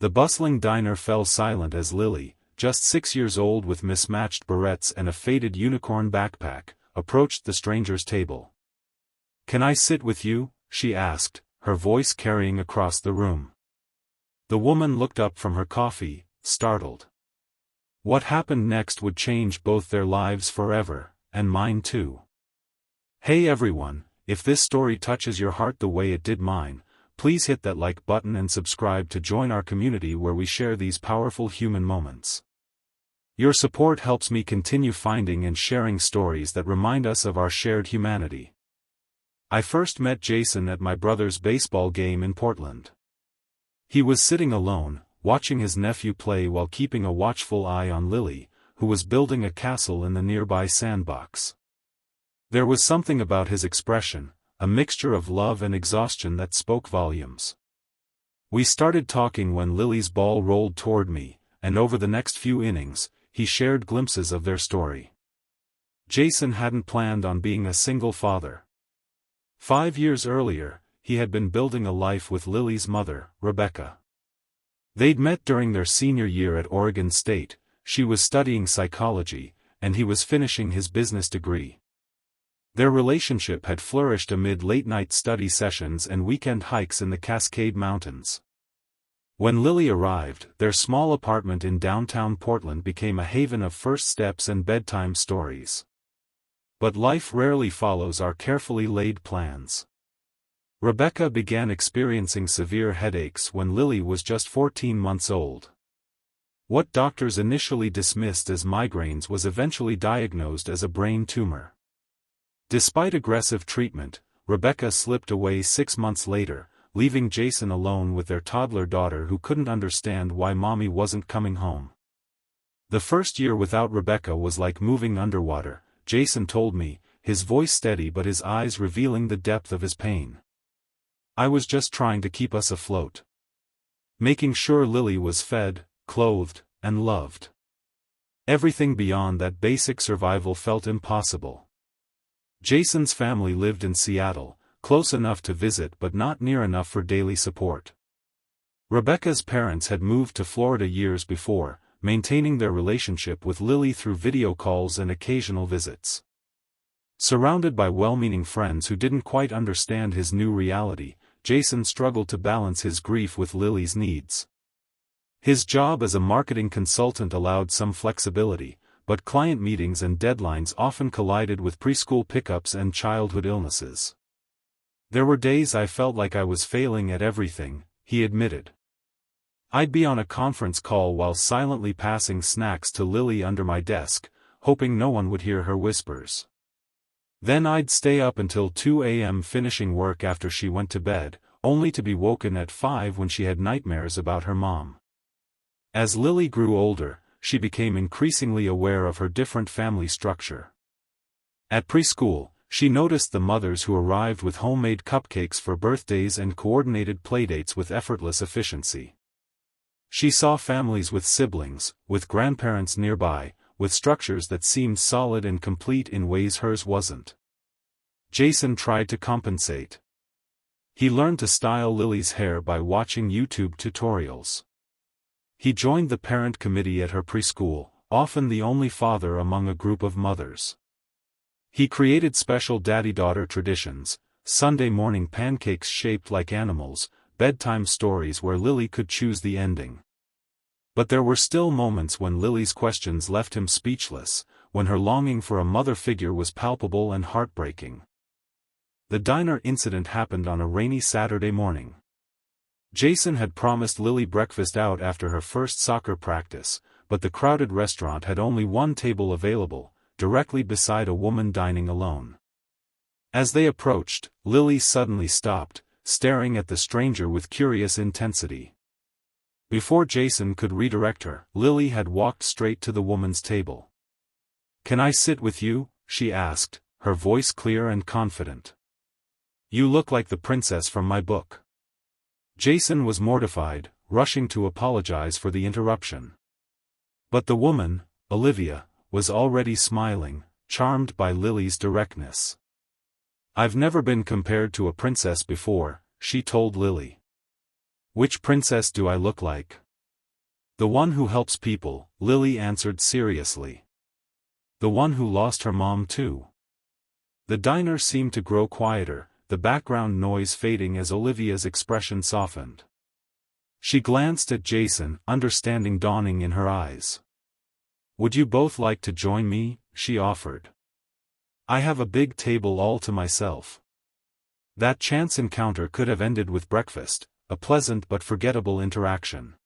The bustling diner fell silent as Lily, just 6 years old with mismatched barrettes and a faded unicorn backpack, approached the stranger's table. "Can I sit with you?" she asked, her voice carrying across the room. The woman looked up from her coffee, startled. What happened next would change both their lives forever, and mine too. Hey everyone, if this story touches your heart the way it did mine, please hit that like button and subscribe to join our community where we share these powerful human moments. Your support helps me continue finding and sharing stories that remind us of our shared humanity. I first met Jason at my brother's baseball game in Portland. He was sitting alone, watching his nephew play while keeping a watchful eye on Lily, who was building a castle in the nearby sandbox. There was something about his expression, a mixture of love and exhaustion that spoke volumes. We started talking when Lily's ball rolled toward me, and over the next few innings, he shared glimpses of their story. Jason hadn't planned on being a single father. 5 years earlier, he had been building a life with Lily's mother, Rebecca. They'd met during their senior year at Oregon State. She was studying psychology, and he was finishing his business degree. Their relationship had flourished amid late-night study sessions and weekend hikes in the Cascade Mountains. When Lily arrived, their small apartment in downtown Portland became a haven of first steps and bedtime stories. But life rarely follows our carefully laid plans. Rebecca began experiencing severe headaches when Lily was just 14 months old. What doctors initially dismissed as migraines was eventually diagnosed as a brain tumor. Despite aggressive treatment, Rebecca slipped away 6 months later, leaving Jason alone with their toddler daughter who couldn't understand why mommy wasn't coming home. The first year without Rebecca was like moving underwater, Jason told me, his voice steady but his eyes revealing the depth of his pain. I was just trying to keep us afloat. Making sure Lily was fed, clothed, and loved. Everything beyond that basic survival felt impossible. Jason's family lived in Seattle, close enough to visit but not near enough for daily support. Rebecca's parents had moved to Florida years before, maintaining their relationship with Lily through video calls and occasional visits. Surrounded by well-meaning friends who didn't quite understand his new reality, Jason struggled to balance his grief with Lily's needs. His job as a marketing consultant allowed some flexibility, but client meetings and deadlines often collided with preschool pickups and childhood illnesses. There were days I felt like I was failing at everything, he admitted. I'd be on a conference call while silently passing snacks to Lily under my desk, hoping no one would hear her whispers. Then I'd stay up until 2 a.m. finishing work after she went to bed, only to be woken at 5 when she had nightmares about her mom. As Lily grew older, she became increasingly aware of her different family structure. At preschool, she noticed the mothers who arrived with homemade cupcakes for birthdays and coordinated playdates with effortless efficiency. She saw families with siblings, with grandparents nearby, with structures that seemed solid and complete in ways hers wasn't. Jason tried to compensate. He learned to style Lily's hair by watching YouTube tutorials. He joined the parent committee at her preschool, often the only father among a group of mothers. He created special daddy-daughter traditions, Sunday morning pancakes shaped like animals, bedtime stories where Lily could choose the ending. But there were still moments when Lily's questions left him speechless, when her longing for a mother figure was palpable and heartbreaking. The diner incident happened on a rainy Saturday morning. Jason had promised Lily breakfast out after her first soccer practice, but the crowded restaurant had only one table available, directly beside a woman dining alone. As they approached, Lily suddenly stopped, staring at the stranger with curious intensity. Before Jason could redirect her, Lily had walked straight to the woman's table. "Can I sit with you?" she asked, her voice clear and confident. "You look like the princess from my book." Jason was mortified, rushing to apologize for the interruption. But the woman, Olivia, was already smiling, charmed by Lily's directness. "I've never been compared to a princess before," she told Lily. "Which princess do I look like?" The one who helps people, Lily answered seriously. The one who lost her mom too. The diner seemed to grow quieter, the background noise fading as Olivia's expression softened. She glanced at Jason, understanding dawning in her eyes. Would you both like to join me? She offered. I have a big table all to myself. That chance encounter could have ended with breakfast, a pleasant but forgettable interaction.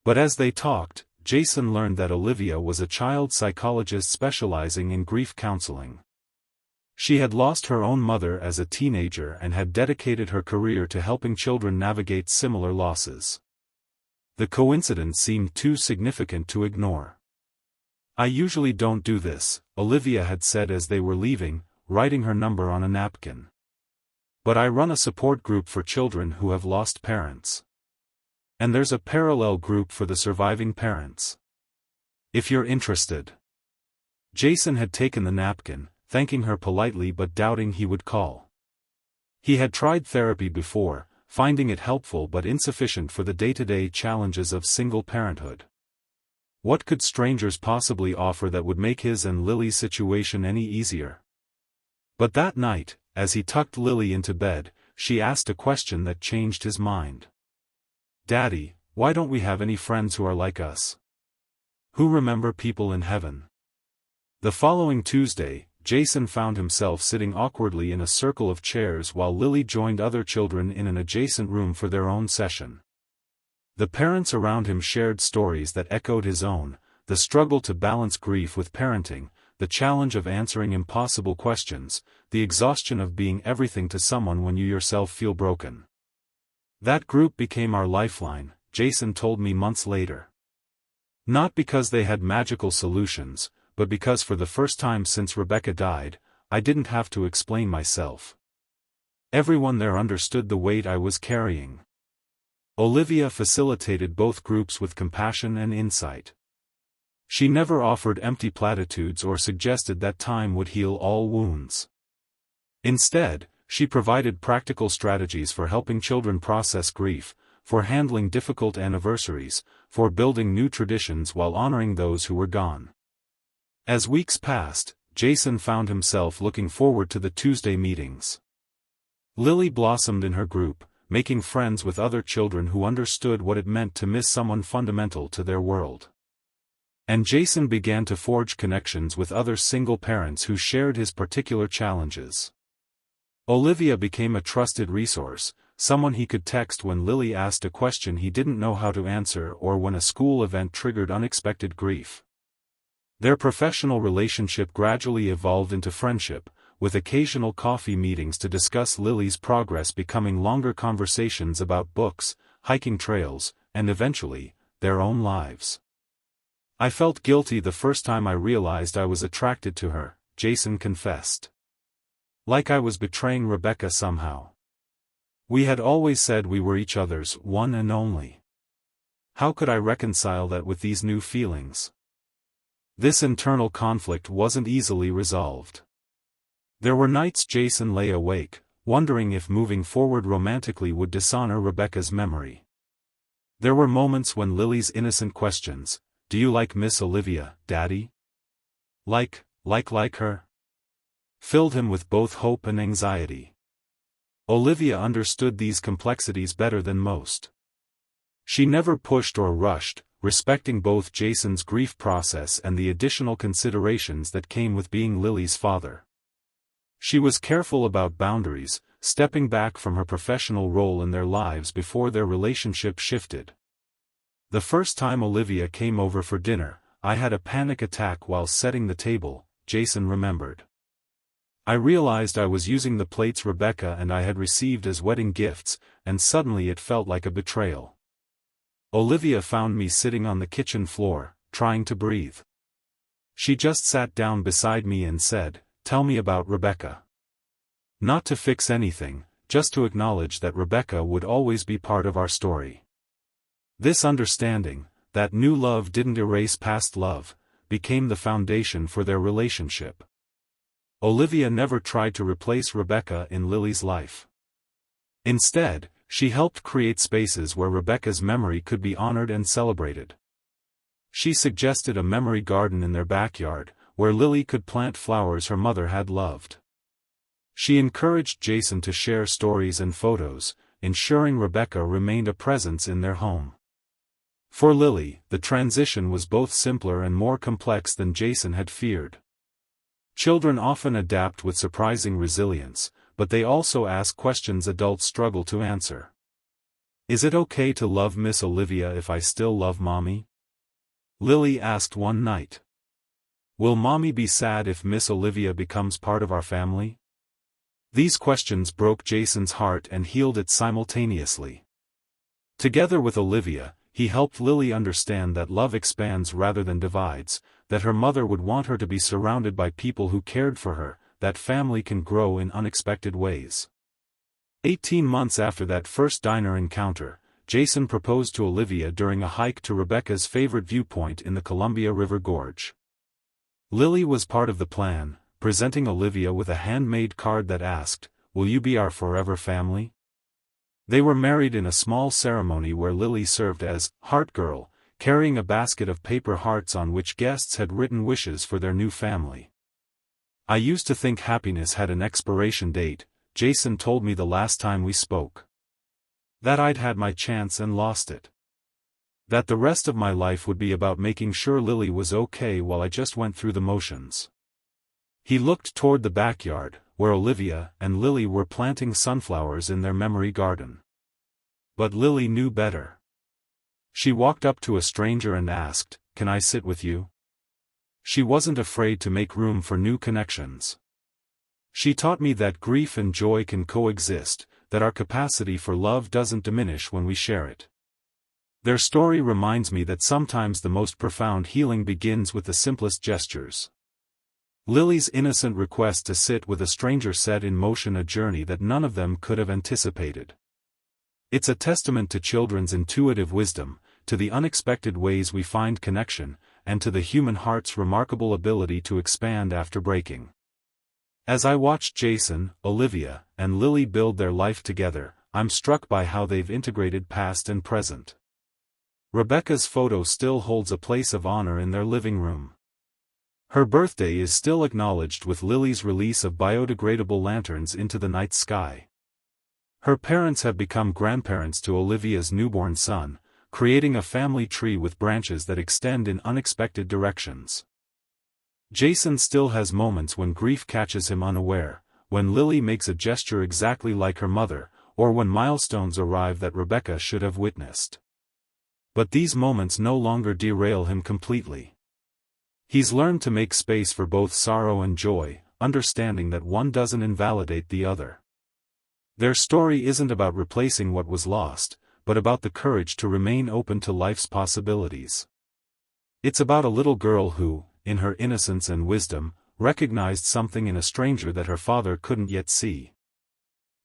But as they talked, Jason learned that Olivia was a child psychologist specializing in grief counseling. She had lost her own mother as a teenager and had dedicated her career to helping children navigate similar losses. The coincidence seemed too significant to ignore. I usually don't do this, Olivia had said as they were leaving, writing her number on a napkin. But I run a support group for children who have lost parents. And there's a parallel group for the surviving parents. If you're interested. Jason had taken the napkin, thanking her politely but doubting he would call. He had tried therapy before, finding it helpful but insufficient for the day-to-day challenges of single parenthood. What could strangers possibly offer that would make his and Lily's situation any easier? But that night, as he tucked Lily into bed, she asked a question that changed his mind. Daddy, why don't we have any friends who are like us? Who remember people in heaven? The following Tuesday, Jason found himself sitting awkwardly in a circle of chairs while Lily joined other children in an adjacent room for their own session. The parents around him shared stories that echoed his own, the struggle to balance grief with parenting, the challenge of answering impossible questions, the exhaustion of being everything to someone when you yourself feel broken. That group became our lifeline, Jason told me months later. Not because they had magical solutions, but because for the first time since Rebecca died, I didn't have to explain myself. Everyone there understood the weight I was carrying. Olivia facilitated both groups with compassion and insight. She never offered empty platitudes or suggested that time would heal all wounds. Instead, she provided practical strategies for helping children process grief, for handling difficult anniversaries, for building new traditions while honoring those who were gone. As weeks passed, Jason found himself looking forward to the Tuesday meetings. Lily blossomed in her group, making friends with other children who understood what it meant to miss someone fundamental to their world. And Jason began to forge connections with other single parents who shared his particular challenges. Olivia became a trusted resource, someone he could text when Lily asked a question he didn't know how to answer or when a school event triggered unexpected grief. Their professional relationship gradually evolved into friendship, with occasional coffee meetings to discuss Lily's progress becoming longer conversations about books, hiking trails, and eventually, their own lives. I felt guilty the first time I realized I was attracted to her, Jason confessed. Like I was betraying Rebecca somehow. We had always said we were each other's one and only. How could I reconcile that with these new feelings? This internal conflict wasn't easily resolved. There were nights Jason lay awake, wondering if moving forward romantically would dishonor Rebecca's memory. There were moments when Lily's innocent questions, "Do you like Miss Olivia, Daddy? Like her?" filled him with both hope and anxiety. Olivia understood these complexities better than most. She never pushed or rushed, respecting both Jason's grief process and the additional considerations that came with being Lily's father. She was careful about boundaries, stepping back from her professional role in their lives before their relationship shifted. The first time Olivia came over for dinner, I had a panic attack while setting the table, Jason remembered. I realized I was using the plates Rebecca and I had received as wedding gifts, and suddenly it felt like a betrayal. Olivia found me sitting on the kitchen floor, trying to breathe. She just sat down beside me and said, "Tell me about Rebecca." Not to fix anything, just to acknowledge that Rebecca would always be part of our story. This understanding, that new love didn't erase past love, became the foundation for their relationship. Olivia never tried to replace Rebecca in Lily's life. Instead, she helped create spaces where Rebecca's memory could be honored and celebrated. She suggested a memory garden in their backyard, where Lily could plant flowers her mother had loved. She encouraged Jason to share stories and photos, ensuring Rebecca remained a presence in their home. For Lily, the transition was both simpler and more complex than Jason had feared. Children often adapt with surprising resilience, but they also ask questions adults struggle to answer. Is it okay to love Miss Olivia if I still love Mommy? Lily asked one night. Will Mommy be sad if Miss Olivia becomes part of our family? These questions broke Jason's heart and healed it simultaneously. Together with Olivia, he helped Lily understand that love expands rather than divides, that her mother would want her to be surrounded by people who cared for her, that family can grow in unexpected ways. 18 months after that first diner encounter, Jason proposed to Olivia during a hike to Rebecca's favorite viewpoint in the Columbia River Gorge. Lily was part of the plan, presenting Olivia with a handmade card that asked, "Will you be our forever family?" They were married in a small ceremony where Lily served as Heart Girl, carrying a basket of paper hearts on which guests had written wishes for their new family. I used to think happiness had an expiration date, Jason told me the last time we spoke. That I'd had my chance and lost it. That the rest of my life would be about making sure Lily was okay while I just went through the motions. He looked toward the backyard, where Olivia and Lily were planting sunflowers in their memory garden. But Lily knew better. She walked up to a stranger and asked, "Can I sit with you?" She wasn't afraid to make room for new connections. She taught me that grief and joy can coexist, that our capacity for love doesn't diminish when we share it. Their story reminds me that sometimes the most profound healing begins with the simplest gestures. Lily's innocent request to sit with a stranger set in motion a journey that none of them could have anticipated. It's a testament to children's intuitive wisdom, to the unexpected ways we find connection, and to the human heart's remarkable ability to expand after breaking. As I watched Jason, Olivia, and Lily build their life together, I'm struck by how they've integrated past and present. Rebecca's photo still holds a place of honor in their living room. Her birthday is still acknowledged with Lily's release of biodegradable lanterns into the night sky. Her parents have become grandparents to Olivia's newborn son, creating a family tree with branches that extend in unexpected directions. Jason still has moments when grief catches him unaware, when Lily makes a gesture exactly like her mother, or when milestones arrive that Rebecca should have witnessed. But these moments no longer derail him completely. He's learned to make space for both sorrow and joy, understanding that one doesn't invalidate the other. Their story isn't about replacing what was lost, but about the courage to remain open to life's possibilities. It's about a little girl who, in her innocence and wisdom, recognized something in a stranger that her father couldn't yet see.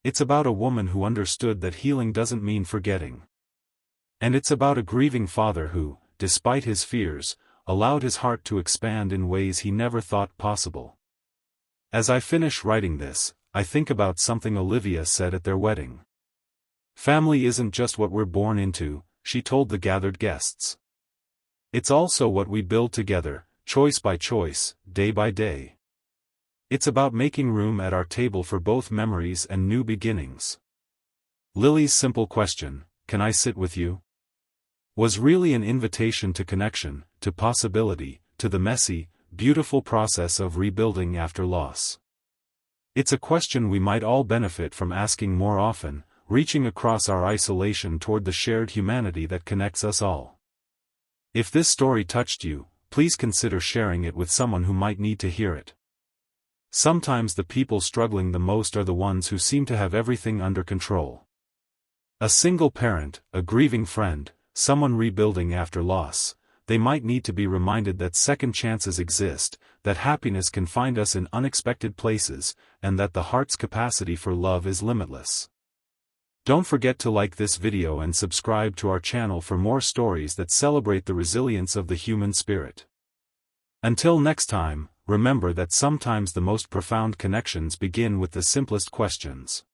It's about a woman who understood that healing doesn't mean forgetting. And it's about a grieving father who, despite his fears, allowed his heart to expand in ways he never thought possible. As I finish writing this, I think about something Olivia said at their wedding. "Family isn't just what we're born into," she told the gathered guests. "It's also what we build together, choice by choice, day by day. It's about making room at our table for both memories and new beginnings." Lily's simple question, "Can I sit with you?" was really an invitation to connection, to possibility, to the messy, beautiful process of rebuilding after loss. It's a question we might all benefit from asking more often, reaching across our isolation toward the shared humanity that connects us all. If this story touched you, please consider sharing it with someone who might need to hear it. Sometimes the people struggling the most are the ones who seem to have everything under control. A single parent, a grieving friend, someone rebuilding after loss, they might need to be reminded that second chances exist, that happiness can find us in unexpected places, and that the heart's capacity for love is limitless. Don't forget to like this video and subscribe to our channel for more stories that celebrate the resilience of the human spirit. Until next time, remember that sometimes the most profound connections begin with the simplest questions.